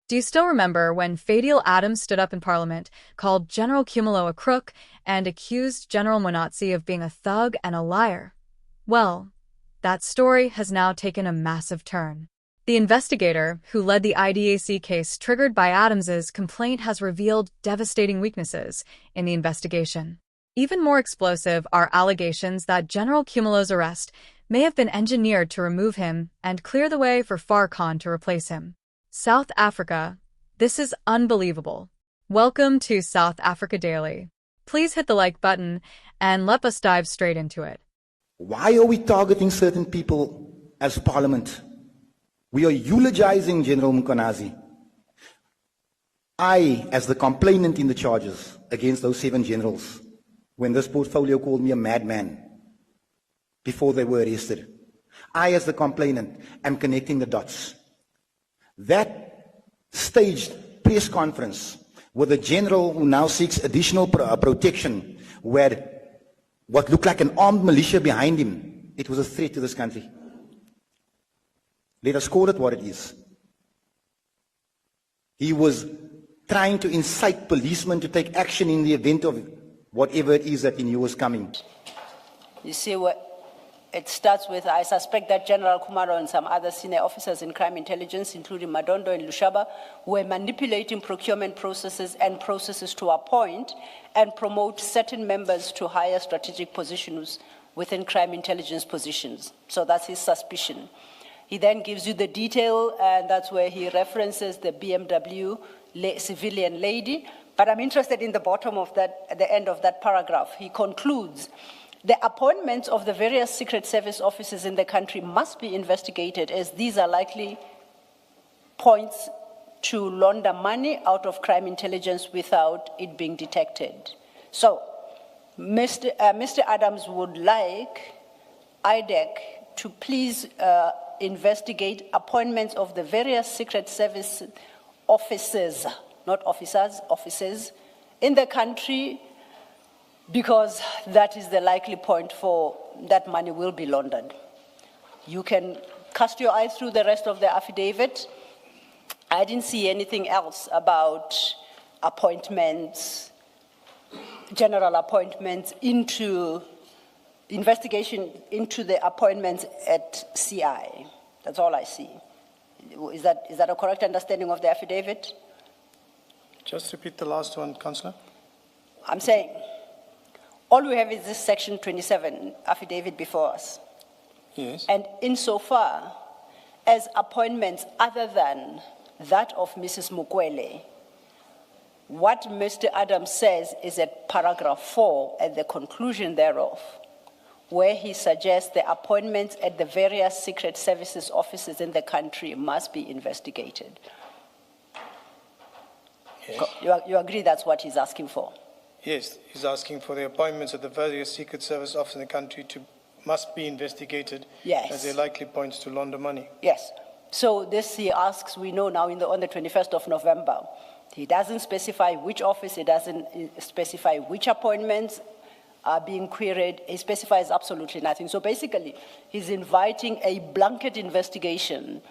Do you still remember when Fadil Adams stood up in Parliament, called General Khumalo a crook, and accused General Monatsi of being a thug and a liar? Well, that story has now taken a massive turn. The investigator, who led the IDAC case triggered by Adams's complaint, has revealed devastating weaknesses in the investigation. Even more explosive are allegations that General Khumalo's arrest may have been engineered to remove him and clear the way for Farrakhan to replace him. South Africa. This is unbelievable. Welcome to South Africa Daily. Please hit the like button and let us dive straight into it. Why are we targeting certain people as Parliament? We are eulogizing General Mkhwanazi. I, as the complainant in the charges against those 7 generals, when this portfolio called me a madman before they were arrested, I, as the complainant, am connecting the dots. That staged press conference with a general who now seeks additional protection, where what looked like an armed militia behind him, it was a threat to this country. Let us call it what it is. He was trying to incite policemen to take action in the event of whatever it is that he knew was coming. You see, it starts with, I suspect that General Khumalo and some other senior officers in crime intelligence, including Madondo and Lushaba, were manipulating procurement processes and processes to appoint and promote certain members to higher strategic positions within crime intelligence positions. So that's his suspicion. He then gives you the detail, and that's where he references the BMW civilian lady. But I'm interested in the bottom of that, at the end of that paragraph. He concludes, the appointments of the various Secret Service officers in the country must be investigated, as these are likely points to launder money out of crime intelligence without it being detected. So, Mr. Adams would like IDAC to please investigate appointments of the various Secret Service officers, not officers, officers, in the country, because that is the likely point for that money will be laundered. You can cast your eye through the rest of the affidavit. I didn't see anything else about appointments, general appointments into investigation into the appointments at CI. That's all I see. Is that a correct understanding of the affidavit? Just repeat the last one, Councillor. I'm saying, all we have is this section 27 affidavit before us. Yes. And insofar as appointments other than that of Mrs. Mukwele, what Mr. Adams says is at paragraph 4 at the conclusion thereof, where he suggests the appointments at the various Secret Services offices in the country must be investigated. Yes. You agree that's what he's asking for? Yes, he's asking for the appointments of the various Secret Service officers in the country must be investigated, yes, as they likely points to launder money. Yes. So this he asks, we know now on the 21st of November. He doesn't specify which office, he doesn't specify which appointments are being queried. He specifies absolutely nothing. So basically, he's inviting a blanket investigation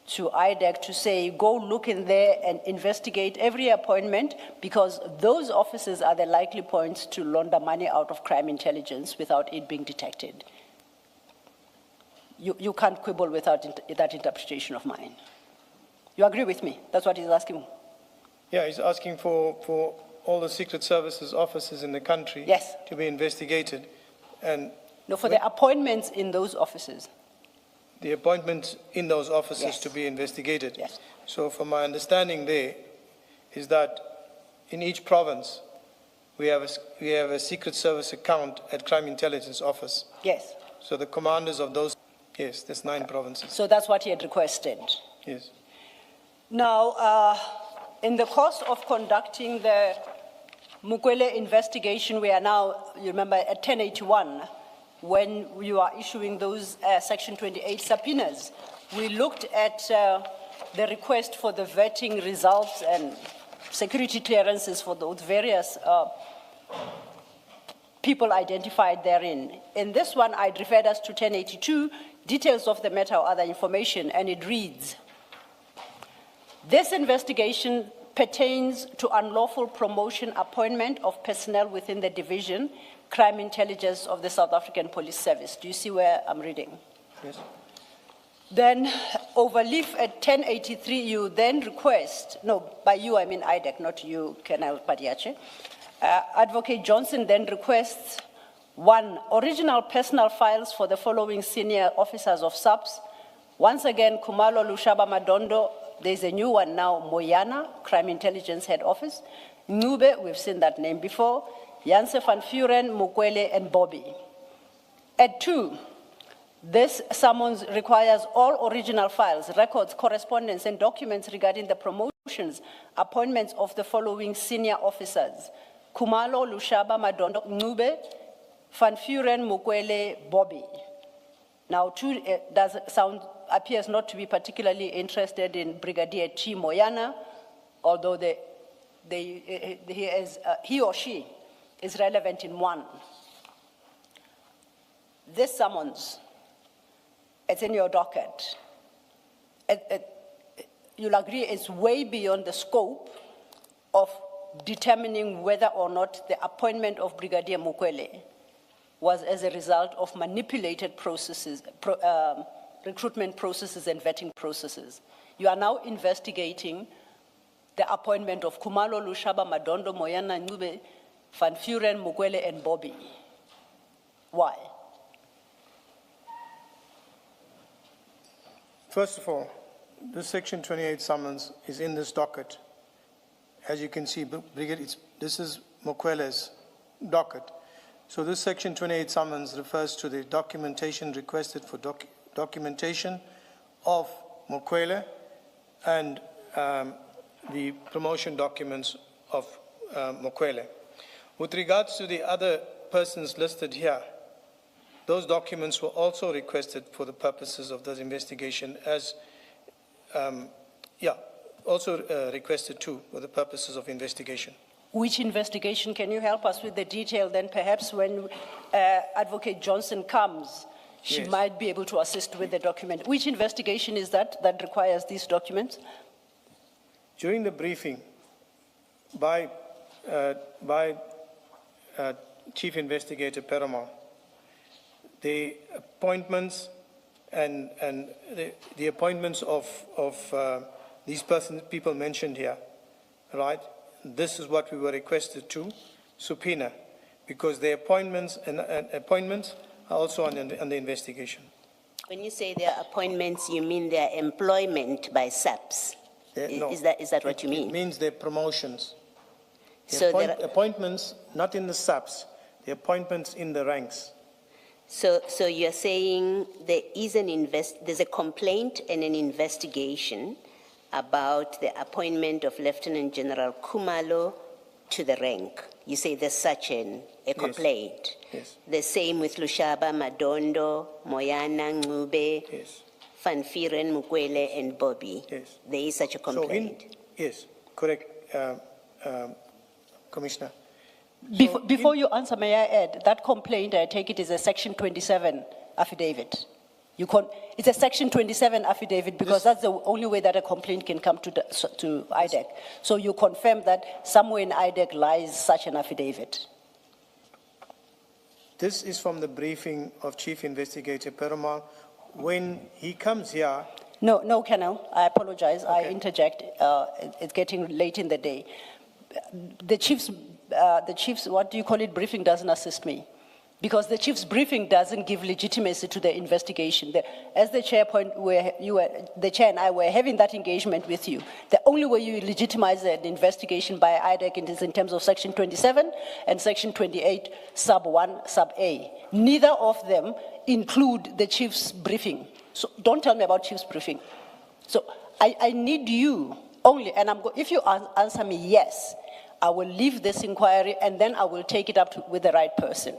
to IDAC to say, go look in there and investigate every appointment, because those officers are the likely points to launder money out of crime intelligence without it being detected. You can't quibble without that interpretation of mine. You agree with me? That's what he's asking. Yeah, he's asking for all the Secret Services officers in the country, yes, to be investigated. And no, for the appointments in those offices. The appointments in those offices, yes, to be investigated. Yes. So from my understanding there is that in each province we have a Secret Service account at Crime Intelligence Office. Yes. So the commanders of those, yes, there's 9 provinces. So that's what he had requested. Yes. Now, in the course of conducting the Mukwele investigation, we are now, you remember, at 1081, when you are issuing those Section 28 subpoenas. We looked at the request for the vetting results and security clearances for those various people identified therein. In this one, I'd referred us to 1082, details of the matter or other information, and it reads, This investigation pertains to unlawful promotion, appointment of personnel within the division, crime intelligence of the South African Police Service. Do you see where I'm reading? Yes. Then over leaf at 1083, you then request, no, by you I mean IDAC, not you, Colonel Padayachee. Advocate Johnson then requests 1, original personal files for the following senior officers of SAPS. Once again, Khumalo, Lushaba, Madondo. There's a new one now, Moyana, Crime Intelligence Head Office. Ngube, we've seen that name before. Janse van Vuren, Mukwele, and Bobby. At 2, this summons requires all original files, records, correspondence, and documents regarding the promotions, appointments of the following senior officers: Khumalo, Lushaba, Madondo, Ngube, van Vuren, Mukwele, Bobby. Now, 2 appears not to be particularly interested in Brigadier T. Moyana, although he or she is relevant in 1. This summons, it's in your docket. You'll agree it's way beyond the scope of determining whether or not the appointment of Brigadier Mukwele was as a result of manipulated processes, recruitment processes and vetting processes. You are now investigating the appointment of Khumalo, Lushaba, Madondo, Moyana, Ngube, van Vuren, Mukwele, and Bobby. Why? First of all, this Section 28 summons is in this docket. As you can see, this is Mukwele's docket. So this Section 28 summons refers to the documentation requested for documentation of Mukwele and the promotion documents of Mukwele. With regards to the other persons listed here, those documents were also requested for the purposes of this investigation as, also requested too for the purposes of investigation. Which investigation? Can you help us with the detail? Then perhaps when Advocate Johnson comes, she Yes. might be able to assist with the document. Which investigation is that requires these documents? During the briefing by Chief Investigator Perumal, the appointments and the appointments of these people mentioned here, right? This is what we were requested to subpoena, because the appointments are also on the investigation. When you say their appointments, you mean their employment by SAPS? No, Is that what you mean? It means their promotions. So Appointments, not in the SAPs, the appointments in the ranks. So you're saying there is there's a complaint and an investigation about the appointment of Lieutenant General Khumalo to the rank. You say there's such a complaint. Yes. The same with Lushaba, Madondo, Moyana, Ngube, Yes. van Vuren, Mukwele, and Bobby. Yes. There is such a complaint. Yes, correct, Commissioner. Before you answer, may I add, that complaint, I take it, is a Section 27 affidavit. It's a Section 27 affidavit because that's the only way that a complaint can come to IDAC. So you confirm that somewhere in IDAC lies such an affidavit. This is from the briefing of Chief Investigator Perumal. When he comes here, No, Colonel, I apologize. I Okay. interject. It's getting late in the day. The chief's, what do you call it, briefing doesn't assist me. Because the chief's briefing doesn't give legitimacy to the investigation. As the chair the chair and I were having that engagement with you, the only way you legitimize an investigation by IDAC is in terms of Section 27 and Section 28, sub 1, sub A. Neither of them include the chief's briefing. So don't tell me about chief's briefing. So I need you only, and if you answer me yes, I will leave this inquiry and then I will take it up with the right person.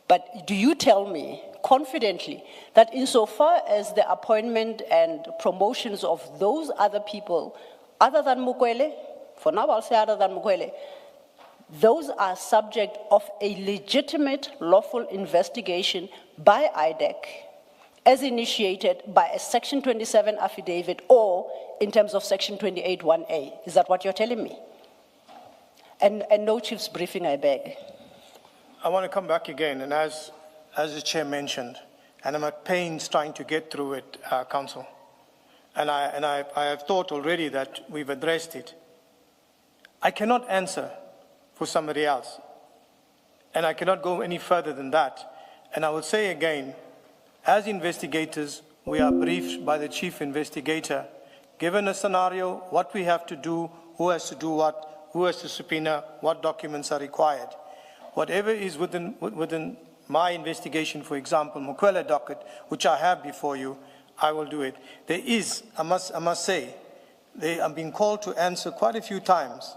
But do you tell me confidently that insofar as the appointment and promotions of those other people, other than Mukwele, for now I'll say other than Mukwele, those are subject of a legitimate lawful investigation by IDAC as initiated by a Section 27 affidavit or in terms of Section 28(1)(a. Is that what you're telling me? And no chief's briefing, I beg. I want to come back again, and as the chair mentioned, and I'm at pains trying to get through it, Council, and I have thought already that we've addressed it. I cannot answer for somebody else, and I cannot go any further than that. And I will say again, as investigators, we are briefed by the chief investigator, given a scenario, what we have to do, who has to do what, who has to subpoena, what documents are required. Whatever is within my investigation, for example, Mokwele docket, which I have before you, I will do it. There is, I must say, I'm being called to answer quite a few times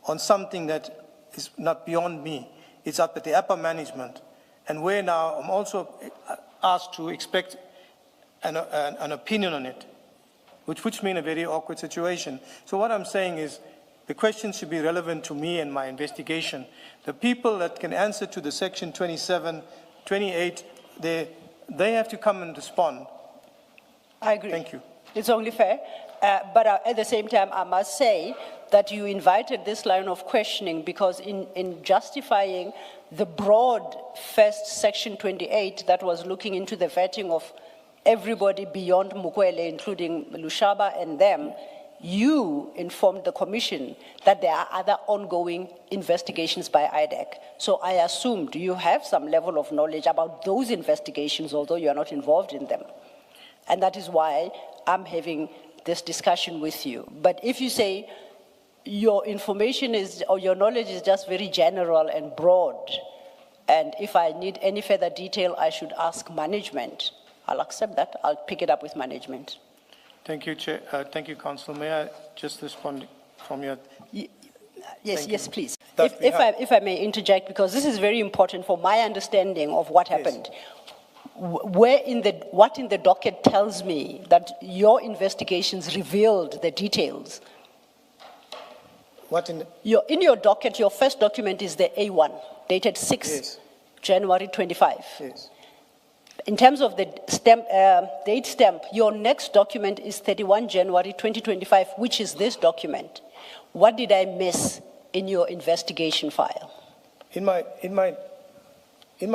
on something that is not beyond me. It's up at the upper management. And where now I'm also asked to expect an opinion on it, which puts me in a very awkward situation. So what I'm saying is the question should be relevant to me and my investigation. The people that can answer to the Section 27, 28, they have to come and respond. I agree. Thank you. It's only fair. But at the same time, I must say that you invited this line of questioning because in justifying the broad first Section 28 that was looking into the vetting of everybody beyond Mokwele, including Lushaba and them, you informed the commission that there are other ongoing investigations by IDAC. So I assumed you have some level of knowledge about those investigations, although you are not involved in them. And that is why I'm having this discussion with you. But if you say your information is, or your knowledge is just very general and broad, and if I need any further detail, I should ask management, I'll accept that. I'll pick it up with management. Thank you, Chair. Thank you, Council. May I just respond from your... Yes, please. If I may interject, because this is very important for my understanding of what happened. Yes. What in the docket tells me that your investigations revealed the details? What in your docket, your first document is the A1, dated 6 January 25. Yes. In terms of the date stamp, your next document is 31 January 2025, which is this document. What did I miss in your investigation file? In my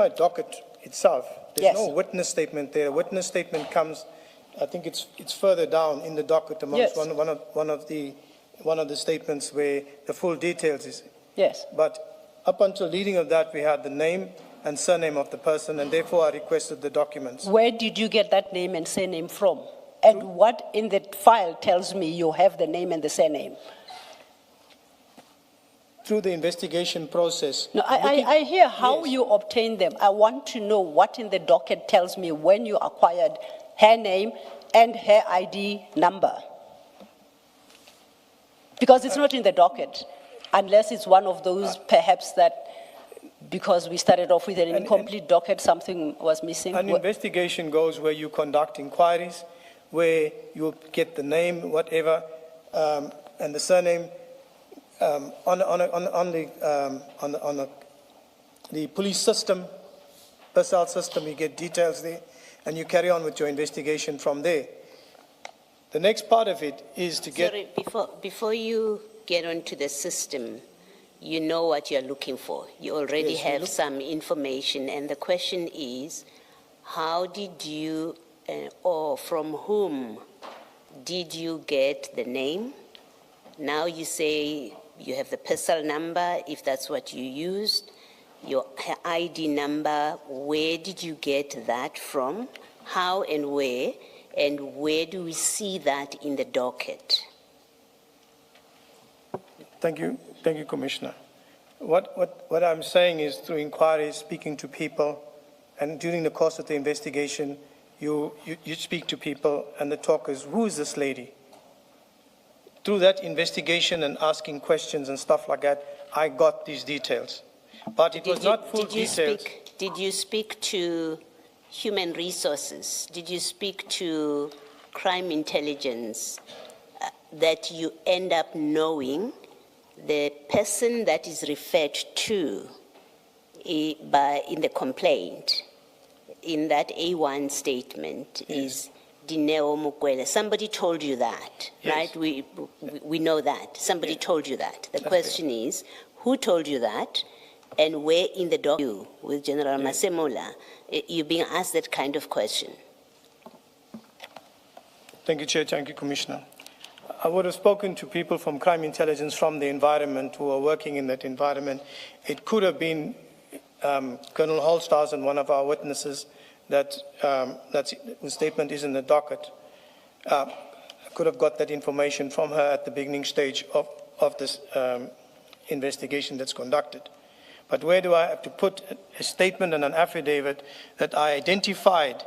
docket itself, there's no witness statement there. A witness statement comes, I think it's further down in the docket amongst one of the statements where the full details is. Yes. But up until leading of that, we had the name and surname of the person, and therefore I requested the documents. Where did you get that name and surname from? And what in the file tells me you have the name and the surname? Through the investigation process. No, I hear how you obtain them. I want to know what in the docket tells me when you acquired her name and her ID number. Because it's not in the docket, unless it's one of those perhaps that because we started off with an incomplete docket, something was missing. An investigation goes where you conduct inquiries, where you get the name, whatever, and the surname. On the police system, personnel system, you get details there, and you carry on with your investigation from there. The next part of it is to get... Sorry, before you get onto the system, you know what you're looking for. You already have some information, and the question is, how did you, or from whom did you get the name? Now you say you have the personal number, if that's what you used, your ID number, where did you get that from? How and where do we see that in the docket? Thank you, Commissioner. What I'm saying is through inquiries, speaking to people, and during the course of the investigation, you speak to people, and the talk is, who is this lady? Through that investigation and asking questions and stuff like that, I got these details. But it was not full details. Did you speak to human resources? Did you speak to crime intelligence that you end up knowing the person that is referred to in the complaint in that A1 statement is Dineo Mukwele. Somebody told you that, right? We know that. Somebody told you that. The question is, who told you that? And where in the document with General Masemola, you're being asked that kind of question? Thank you, Chair. Thank you, Commissioner. I would have spoken to people from crime intelligence from the environment who are working in that environment. It could have been Colonel Holstars and one of our witnesses that whose statement is in the docket. I could have got that information from her at the beginning stage of this investigation that's conducted. But where do I have to put a statement and an affidavit that I identified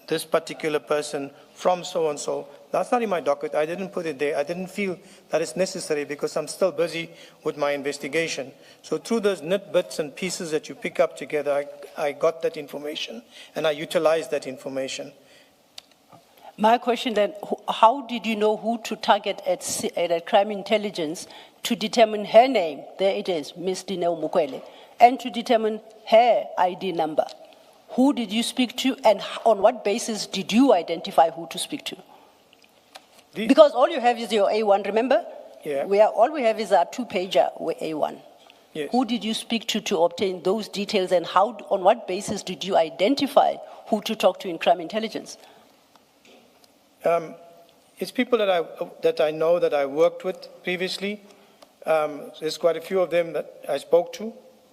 this particular person from so-and-so? That's not in my docket. I didn't put it there. I didn't feel that it's necessary because I'm still busy with my investigation. So through those bits and pieces that you pick up together, I got that information and I utilized that information. My question then, how did you know who to target at crime intelligence to determine her name? There it is, Ms. Dineo Mukwele, and to determine her ID number. Who did you speak to and on what basis did you identify who to speak to? Because all you have is your A1, remember? Yeah. All we have is our two-pager with A1. Yes. Who did you speak to obtain those details, and how, on what basis did you identify who to talk to in crime intelligence? It's people that I know that I worked with previously. There's quite a few of them that I spoke to,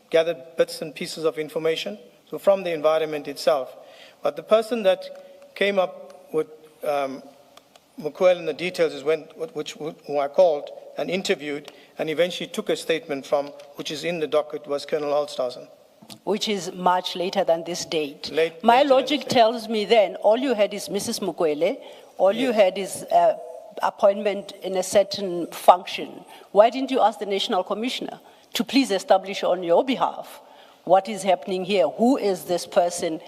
gathered bits and pieces of information, so from the environment itself. But the person that came up with Mukwele and the details is who I called and interviewed and eventually took a statement from, which is in the docket, was Colonel Holstars. Which is much later than this date. Later My logic tells me then, all you had is Mrs. Mukwele, all you had is appointment in a certain function. Why didn't you ask the National Commissioner to please establish on your behalf what is happening here? Who is this person?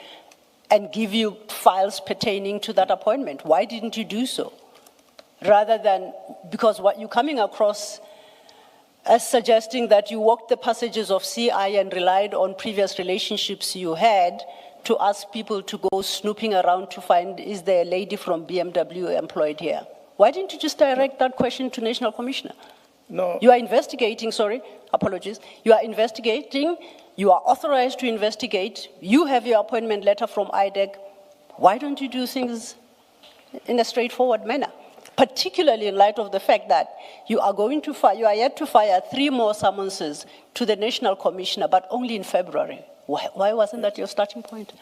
And give you files pertaining to that appointment. Why didn't you do so? Rather than, because what you're coming across as suggesting that you walked the passages of CI and relied on previous relationships you had to ask people to go snooping around to find, is there a lady from BMW employed here? Why didn't you just direct that question to National Commissioner? No. You are investigating, sorry, apologies. You are investigating. You are authorized to investigate. You have your appointment letter from IDAC. Why don't you do things in a straightforward manner? Particularly in light of the fact that you are yet to fire 3 more summonses to the National Commissioner, but only in February. Why wasn't that your starting point?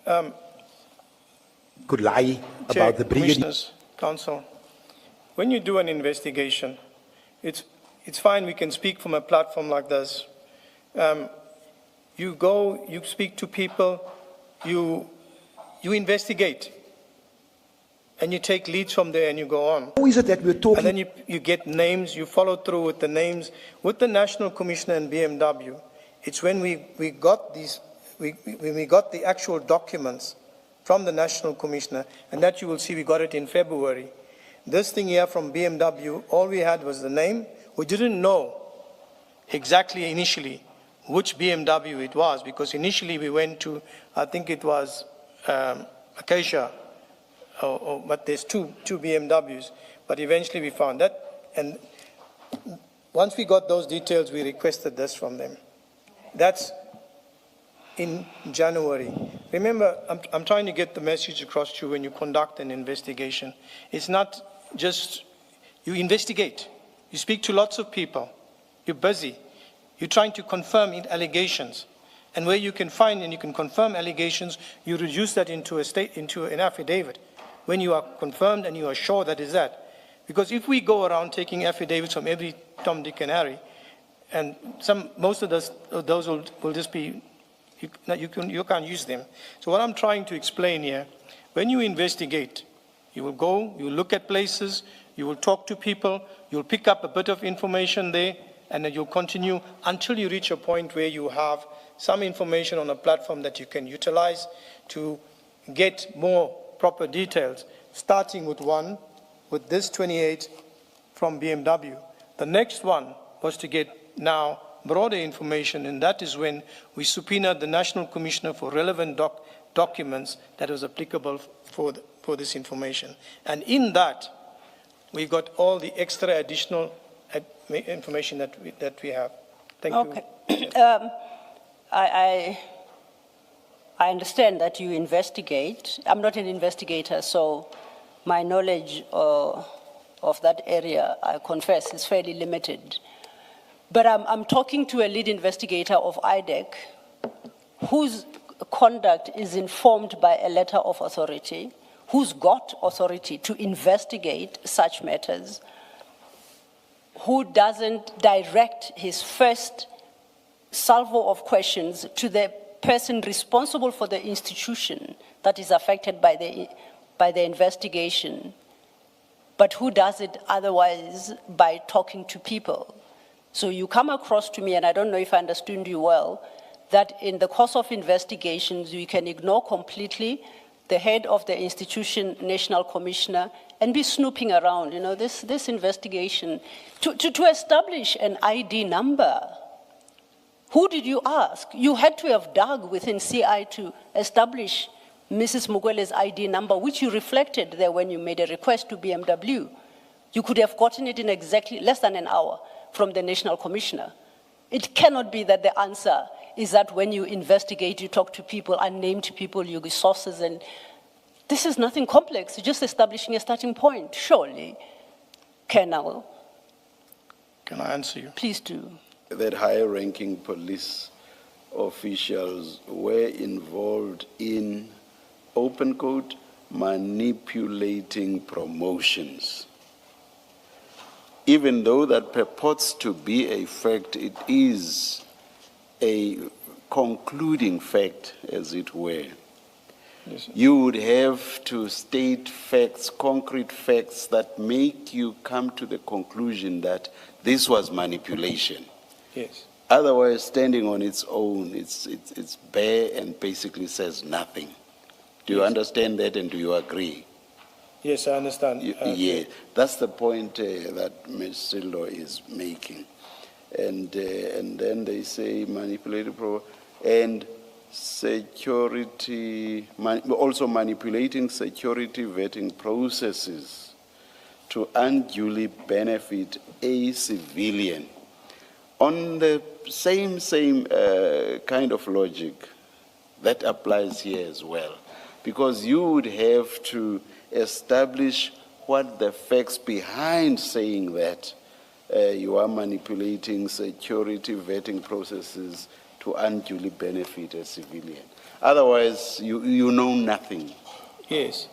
Could lie about the brigadier. Commissioners, Council, when you do an investigation, it's fine. We can speak from a platform like this. You go, you speak to people, you investigate, and you take leads from there and you go on. Who is it that we're talking? And then you get names, you follow through with the names. With the National Commissioner and BMW, it's when we got these, when we got the actual documents from the National Commissioner, and that you will see we got it in February. This thing here from BMW, all we had was the name. We didn't know exactly initially which BMW it was, because initially we went to, I think it was Acacia, but there's two BMWs, but eventually we found that, and once we got those details, we requested this from them. That's in January. Remember, I'm trying to get the message across to you when you conduct an investigation. It's not just, you investigate, you speak to lots of people, you're busy. You're trying to confirm allegations. And where you can find and you can confirm allegations, you reduce that into an affidavit. When you are confirmed and you are sure that is that. Because if we go around taking affidavits from every Tom, Dick, and Harry, and most of those will just be, you can't use them. So what I'm trying to explain here, when you investigate, you will go, you will look at places, you will talk to people, you'll pick up a bit of information there, and then you'll continue until you reach a point where you have some information on a platform that you can utilize to get more proper details, starting with this 28 from BMW. The next one was to get now broader information, and that is when we subpoenaed the National Commissioner for relevant documents that was applicable for this information. And in that, we got all the extra additional information that we have. Thank you. I understand that you investigate. I'm not an investigator, so my knowledge of that area, I confess, is fairly limited. But I'm talking to a lead investigator of IDAC whose conduct is informed by a letter of authority, who's got authority to investigate such matters, who doesn't direct his first salvo of questions to the person responsible for the institution that is affected by the investigation, but who does it otherwise by talking to people. So you come across to me, and I don't know if I understood you well, that in the course of investigations, you can ignore completely the head of the institution, national commissioner, and be snooping around, this investigation to establish an ID number. Who did you ask? You had to have dug within CI to establish Mrs. Mukwele's ID number, which you reflected there when you made a request to BMW. You could have gotten it in exactly less than an hour from the national commissioner. It cannot be that the answer is that when you investigate, you talk to people, unnamed people, you give sources, and this is nothing complex. You're just establishing a starting point, surely. Colonel. Can I answer you? Please do. That higher-ranking police officials were involved in, open quote, manipulating promotions. Even though that purports to be a fact, it is a concluding fact, as it were. Yes, you would have to state facts, concrete facts, that make you come to the conclusion that this was manipulation. Yes. Otherwise, standing on its own, it's bare and basically says nothing. Do you understand that, and do you agree? Yes, I understand. Yeah, that's the point that Ms. Sildo is making. And then they say manipulated and security, also manipulating security vetting processes to unduly benefit a civilian. On the same kind of logic, that applies here as well. Because you would have to establish what the facts behind saying that you are manipulating security vetting processes to unduly benefit a civilian. Otherwise, you know nothing. Yes.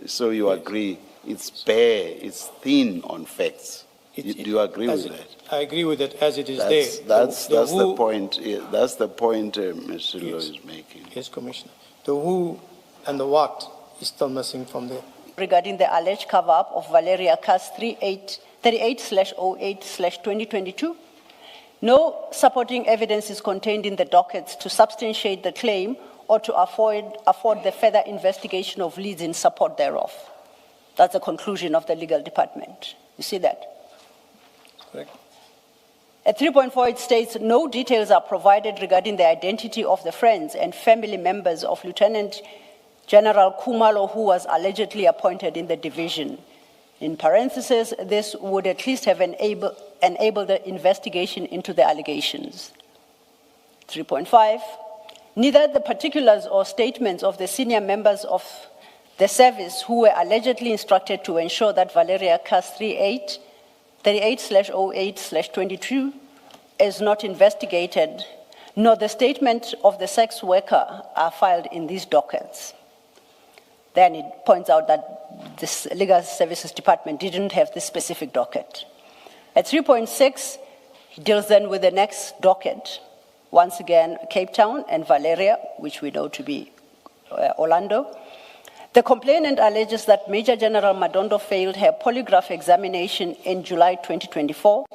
So you agree, it's bare, it's thin on facts. Do you agree with that? I agree with it as it is there. That's the point. That's the point Mr. Lo is making. Yes, Commissioner. The who and the what is still missing from there. Regarding the alleged cover-up of Valeria Cas 38/08/2022, no supporting evidence is contained in the dockets to substantiate the claim or to afford the further investigation of leads in support thereof. That's the conclusion of the legal department. You see that? Correct. At 3.4, it states, no details are provided regarding the identity of the friends and family members of Lt General Khumalo, who was allegedly appointed in the division. In parentheses, this would at least have enabled the investigation into the allegations. 3.5, neither the particulars or statements of the senior members of the service who were allegedly instructed to ensure that Valeria Cas 38/08/22 is not investigated, nor the statement of the sex worker are filed in these dockets. Then it points out that this Legal Services Department didn't have this specific docket. At 3.6, it deals then with the next docket. Once again, Cape Town and Valeria, which we know to be Orlando. The complainant alleges that Major General Madondo failed her polygraph examination in July 2024,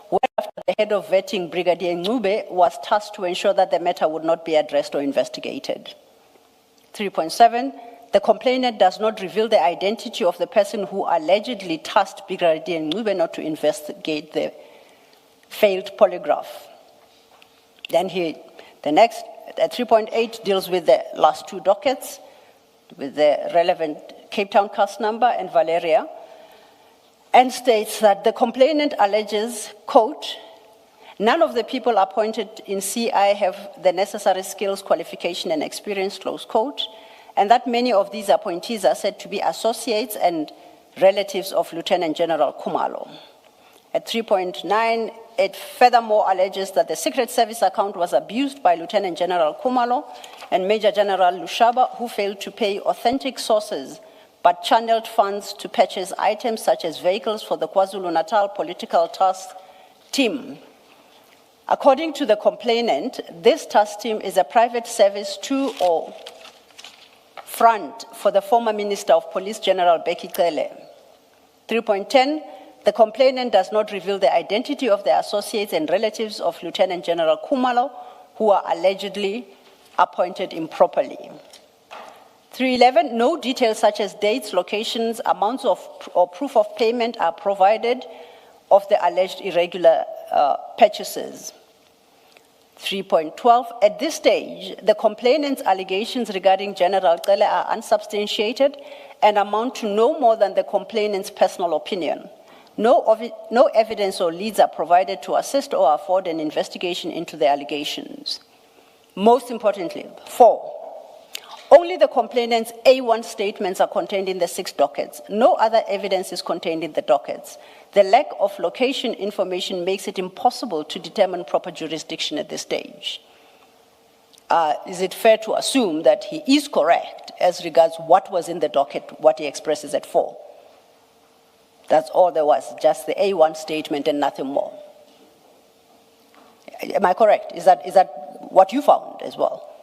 whereafter the head of vetting, Brigadier Ncube, was tasked to ensure that the matter would not be addressed or investigated. 3.7, the complainant does not reveal the identity of the person who allegedly tasked Brigadier Ncube not to investigate the failed polygraph. The next, at 3.8, deals with the last two dockets, with the relevant Cape Town cast number and Valeria, and states that the complainant alleges, quote, none of the people appointed in CI have the necessary skills, qualification, and experience, close quote, and that many of these appointees are said to be associates and relatives of Lieutenant General Khumalo. At 3.9, it furthermore alleges that the Secret Service account was abused by Lieutenant General Khumalo and Major General Lushaba, who failed to pay authentic sources but channeled funds to purchase items such as vehicles for the KwaZulu-Natal Political Task Team. According to the complainant, this task team is a private service to or front for the former Minister of Police, General Bheki Cele. 3.10, the complainant does not reveal the identity of the associates and relatives of Lieutenant General Khumalo, who are allegedly appointed improperly. 3.11, no details such as dates, locations, amounts of or proof of payment are provided of the alleged irregular purchases. 3.12, at this stage, the complainant's allegations regarding General Cele are unsubstantiated and amount to no more than the complainant's personal opinion. No evidence or leads are provided to assist or afford an investigation into the allegations. Most importantly, 4, only the complainant's A1 statements are contained in the 6 dockets. No other evidence is contained in the dockets. The lack of location information makes it impossible to determine proper jurisdiction at this stage. Is it fair to assume that he is correct as regards what was in the docket, what he expresses at 4? That's all there was, just the A1 statement and nothing more. Am I correct? Is that what you found as well?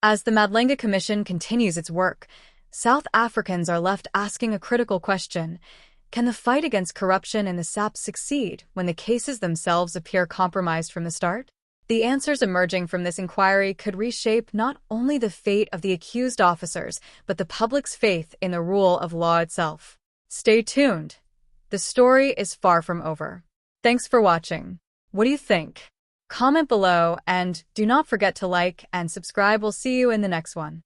As the Madlanga Commission continues its work, South Africans are left asking a critical question. Can the fight against corruption in the SAP succeed when the cases themselves appear compromised from the start? The answers emerging from this inquiry could reshape not only the fate of the accused officers, but the public's faith in the rule of law itself. Stay tuned. The story is far from over. Thanks for watching. What do you think? Comment below and do not forget to like and subscribe. We'll see you in the next one.